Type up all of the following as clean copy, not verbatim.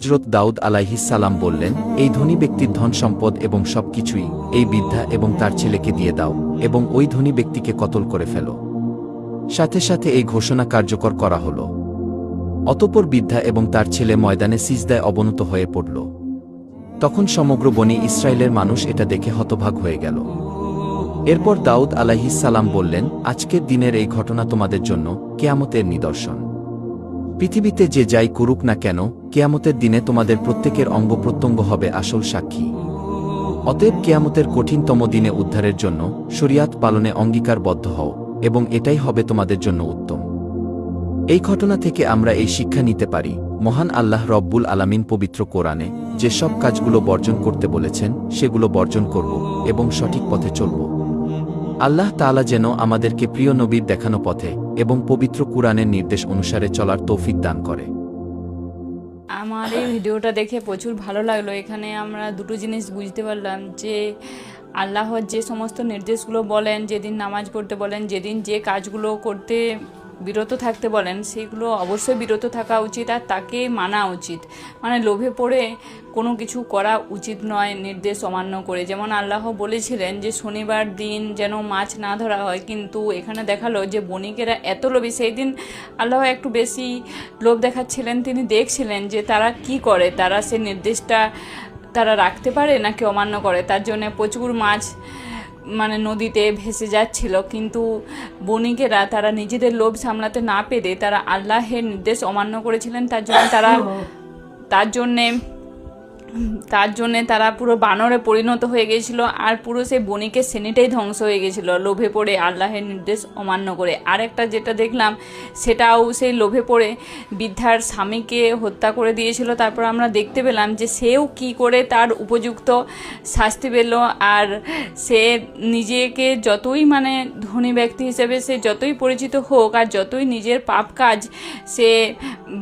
হযরত দাউদ আলাইহিস সালাম বললেন, এই ধনী ব্যক্তির ধন সম্পদ এবং সবকিছুই এই বৃদ্ধা এবং তার ছেলেকে দিয়ে দাও এবং ওই ধনী ব্যক্তিকে কতল করে ফেলো। সাথে সাথে এই ঘোষণা কার্যকর করা হল। অতঃপর বৃদ্ধা এবং তার ছেলে ময়দানে সিজদায় অবনত হয়ে পড়ল। তখন সমগ্র বনী ইসরায়েলের মানুষ এটা দেখে হতভাগ হয়ে গেল। এরপর দাউদ আলাইহিস সালাম বললেন, আজকের দিনের এই ঘটনা তোমাদের জন্য কিয়ামতের নিদর্শন। পৃথিবীতে যে যাই করুক না কেন, কিয়ামতের দিনে তোমাদের প্রত্যেকের অঙ্গপ্রত্যঙ্গ হবে আসল সাক্ষী। অতএব কিয়ামতের কঠিনতম দিনে উদ্ধারের জন্য শরিয়াত পালনে অঙ্গীকারবদ্ধ হও এবং এটাই হবে তোমাদের জন্য উত্তম। এই ঘটনা থেকে আমরা এই শিক্ষা নিতে পারি, মহান আল্লাহ রব্বুল আলামিন পবিত্র কোরআনে যে সব কাজগুলো বর্জন করতে বলেছেন সেগুলো বর্জন করব এবং সঠিক পথে চলব। আল্লাহ তাআলা যেন আমাদেরকে প্রিয় নবীর দেখানো পথে এবং পবিত্র কুরআনের নির্দেশ অনুসারে চলার তৌফিক দান করে। আমার এই ভিডিওটা দেখে প্রচুর ভালো লাগলো। এখানে আমরা দুটো জিনিস বুঝতে পারলাম যে আল্লাহর যে সমস্ত নির্দেশগুলো বলেন, যেদিন নামাজ পড়তে বলেন, যেদিন যে কাজগুলো করতে বিরত থাকতে বলেন, সেগুলো অবশ্যই বিরত থাকা উচিত আর তাকে মানা উচিত। মানে লোভে পড়ে কোনো কিছু করা উচিত নয় নির্দেশ অমান্য করে। যেমন আল্লাহ বলেছিলেন যে শনিবার দিন যেন মাছ না ধরা হয়, কিন্তু এখানে দেখালো যে বণিকেরা এত লোভী। সেই দিন আল্লাহ একটু বেশি লোভ দেখাচ্ছিলেন, তিনি দেখছিলেন যে তারা কি করে, তারা সে নির্দেশটা তারা রাখতে পারে নাকি অমান্য করে। তার জন্য প্রচুর মাছ মানে নদীতে ভেসে যাচ্ছিল, কিন্তু বণিকেরা তারা নিজেদের লোভ সামলাতে না পেরে তারা আল্লাহের নির্দেশ অমান্য করেছিলেন। তার জন্যে তারা পুরো বানরে পরিণত হয়ে গিয়েছিল আর পুরো সেই বণিকের শ্রেণীটাই ধ্বংস হয়ে গেছিল লোভে পড়ে আল্লাহের নির্দেশ অমান্য করে। আরেকটা যেটা দেখলাম সেটাও সেই লোভে পড়ে বৃদ্ধার স্বামীকে হত্যা করে দিয়েছিল। তারপর আমরা দেখতে পেলাম যে সেও কি করে তার উপযুক্ত শাস্তি পেল। আর সে নিজেকে যতই মানে ধনী ব্যক্তি হিসেবে সে যতই পরিচিত হোক আর যতই নিজের পাপ কাজ সে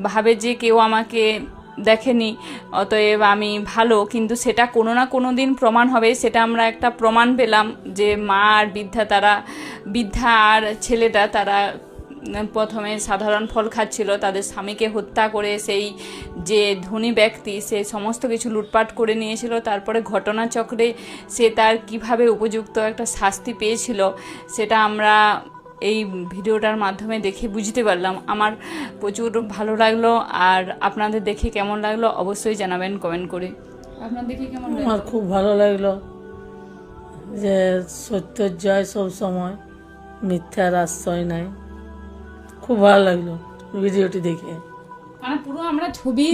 ভাবে যে কেউ আমাকে দেখেনি অতএব আমি ভালো, কিন্তু সেটা কোনো না কোনো দিন প্রমাণ হবে। সেটা আমরা একটা প্রমাণ পেলাম যে মা আর বৃদ্ধা আর ছেলেটা তারা প্রথমে সাধারণ ফল খাচ্ছিল, তাদের স্বামীকে হত্যা করে সেই যে ধনী ব্যক্তি সে সমস্ত কিছু লুটপাট করে নিয়েছিল। তারপরে ঘটনাচক্রে সে তার কিভাবে উপযুক্ত একটা শাস্তি পেয়েছিল সেটা আমরা এই ভিডিওটার মাধ্যমে দেখে বুঝতে পারলাম। আমার প্রচুর ভালো লাগলো। আর আপনাদের দেখে কেমন লাগলো অবশ্যই জানাবেন কমেন্ট করে। আপনার দেখে কেমন লাগলো? আমার খুব ভালো লাগলো যে সত্যের জয় সব সময়, মিথ্যার আশ্রয় নাই। খুব ভালো লাগলো ভিডিওটি দেখে। মানে পুরো আমরা ছবি